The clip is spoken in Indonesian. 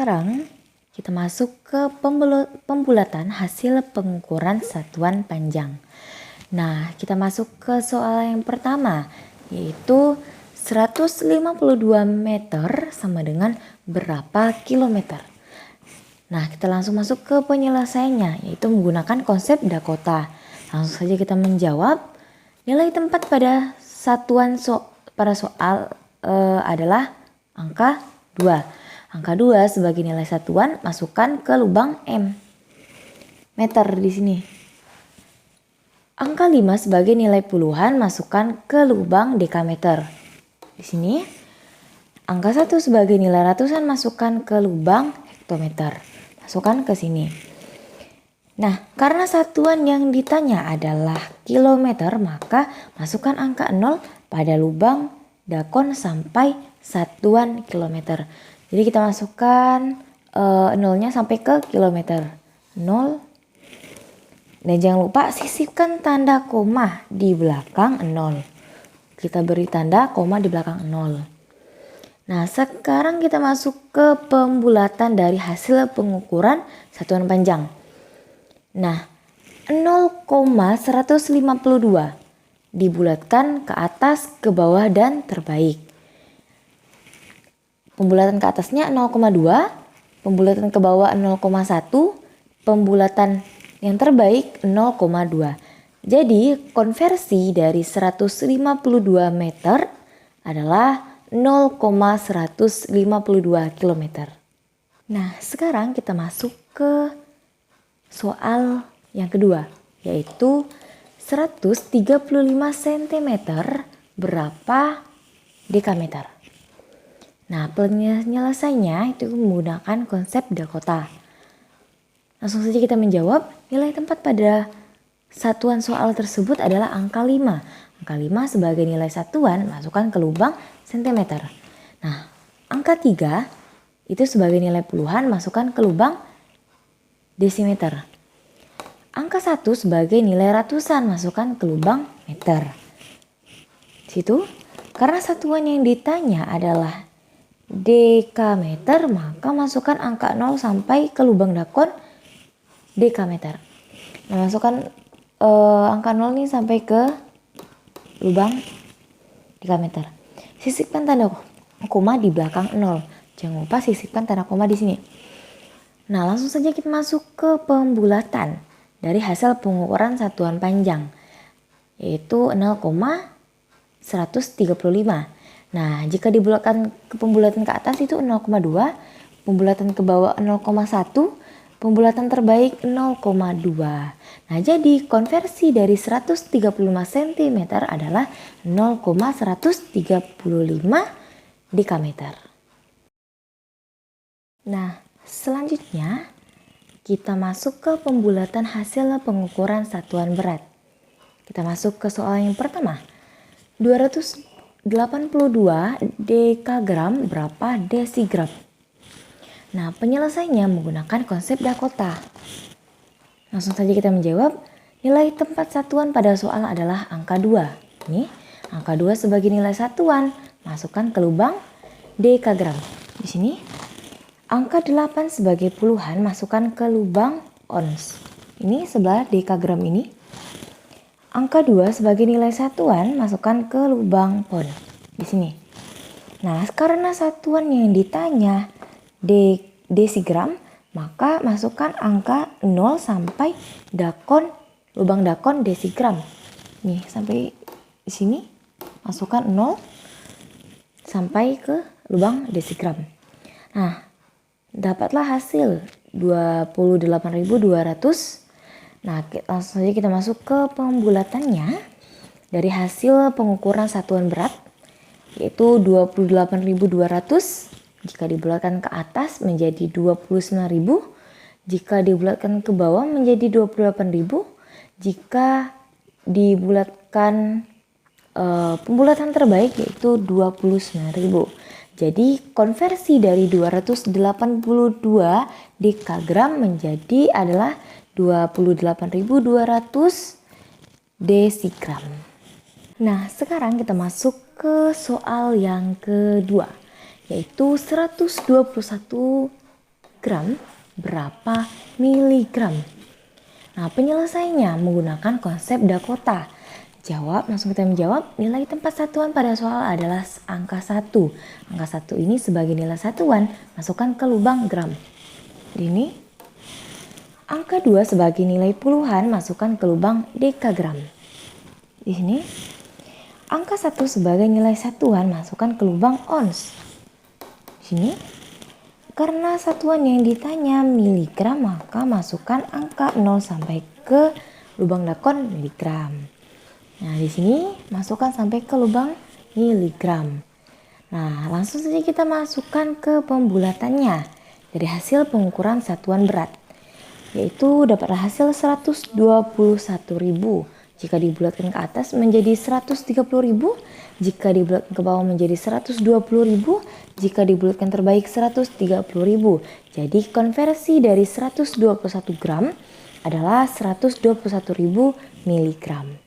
sekarang kita masuk ke pembulatan hasil pengukuran satuan panjang. Nah, kita masuk ke soal yang pertama, yaitu 152 meter sama dengan berapa kilometer. Nah, kita langsung masuk ke penyelesaiannya, yaitu menggunakan konsep Dakota. Langsung saja kita menjawab. Nilai tempat pada satuan pada soal adalah angka 2. Angka 2 sebagai nilai satuan masukkan ke lubang M. Meter di sini. Angka 5 sebagai nilai puluhan masukkan ke lubang dekameter. Di sini. Angka 1 sebagai nilai ratusan masukkan ke lubang hektometer. Masukkan ke sini. Nah, karena satuan yang ditanya adalah kilometer, maka masukkan angka 0 pada lubang dakon sampai satuan kilometer. Jadi kita masukkan nolnya sampai ke kilometer. 0. Dan jangan lupa sisipkan tanda koma di belakang 0. Kita beri tanda koma di belakang 0. Nah, sekarang kita masuk ke pembulatan dari hasil pengukuran satuan panjang. Nah, 0,152 dibulatkan ke atas, ke bawah, dan terbalik. Pembulatan ke atasnya 0,2, pembulatan ke bawah 0,1, pembulatan yang terbaik 0,2. Jadi konversi dari 152 meter adalah 0,152 km. Nah, sekarang kita masuk ke soal yang kedua, yaitu 135 cm berapa dekameter. Nah, penyelesaiannya itu menggunakan konsep Dakota. Langsung saja kita menjawab. Nilai tempat pada satuan soal tersebut adalah angka 5. Angka 5 sebagai nilai satuan masukkan ke lubang cm. Nah, angka 3 itu sebagai nilai puluhan masukkan ke lubang desimeter. Angka 1 sebagai nilai ratusan masukkan ke lubang meter. Situ, karena satuan yang ditanya adalah dekameter, maka masukkan angka 0 sampai ke lubang dakon dekameter. Nah, masukkan angka 0 nih sampai ke lubang dekameter. Sisipkan tanda koma di belakang 0. Jangan lupa sisipkan tanda koma di sini. Nah, langsung saja kita masuk ke pembulatan dari hasil pengukuran satuan panjang, yaitu 0,135. Nah, jika dibulatkan ke pembulatan ke atas itu 0,2, pembulatan ke bawah 0,1, pembulatan terbaik 0,2. Nah, jadi konversi dari 135 cm adalah 0,135 dekameter. Nah, selanjutnya kita masuk ke pembulatan hasil pengukuran satuan berat. Kita masuk ke soal yang pertama. 282 dekagram berapa desigram? Nah, penyelesaiannya menggunakan konsep Dakota. Langsung saja kita menjawab. Nilai tempat satuan pada soal adalah angka 2. Ini angka 2 sebagai nilai satuan. Masukkan ke lubang dekagram. Di sini angka 8 sebagai puluhan masukkan ke lubang ons. Ini sebelah dekagram ini. Angka 2 sebagai nilai satuan masukkan ke lubang pon di sini. Nah, karena satuan yang ditanya desigram, maka masukkan angka 0 sampai lubang dakon desigram. Nih, sampai di sini masukkan 0 sampai ke lubang desigram. Nah, dapatlah hasil 28.200. Nah, langsung saja kita masuk ke pembulatannya dari hasil pengukuran satuan berat, yaitu 28.200. Jika dibulatkan ke atas menjadi 29.000, jika dibulatkan ke bawah menjadi 28.000, jika dibulatkan pembulatan terbaik yaitu 29.000. Jadi konversi dari 282 dekagram menjadi adalah 28.200 desigram. Nah, sekarang kita masuk ke soal yang kedua, yaitu 121 gram berapa miligram? Nah, penyelesaiannya menggunakan konsep Dakota. Langsung kita menjawab, nilai tempat satuan pada soal adalah angka 1. Angka 1 ini sebagai nilai satuan, masukkan ke lubang gram. Ini, angka 2 sebagai nilai puluhan, masukkan ke lubang dekagram. Di sini, angka 1 sebagai nilai satuan, masukkan ke lubang ons. Di sini, karena satuan yang ditanya miligram, maka masukkan angka 0 sampai ke lubang dakon miligram. Nah, di sini masukkan sampai ke lubang miligram. Nah, langsung saja kita masukkan ke pembulatannya dari hasil pengukuran satuan berat. Yaitu dapatlah hasil 121.000. Jika dibulatkan ke atas menjadi 130.000. Jika dibulatkan ke bawah menjadi 120.000. Jika dibulatkan terbaik 130.000. Jadi konversi dari 121 gram adalah 121.000 miligram.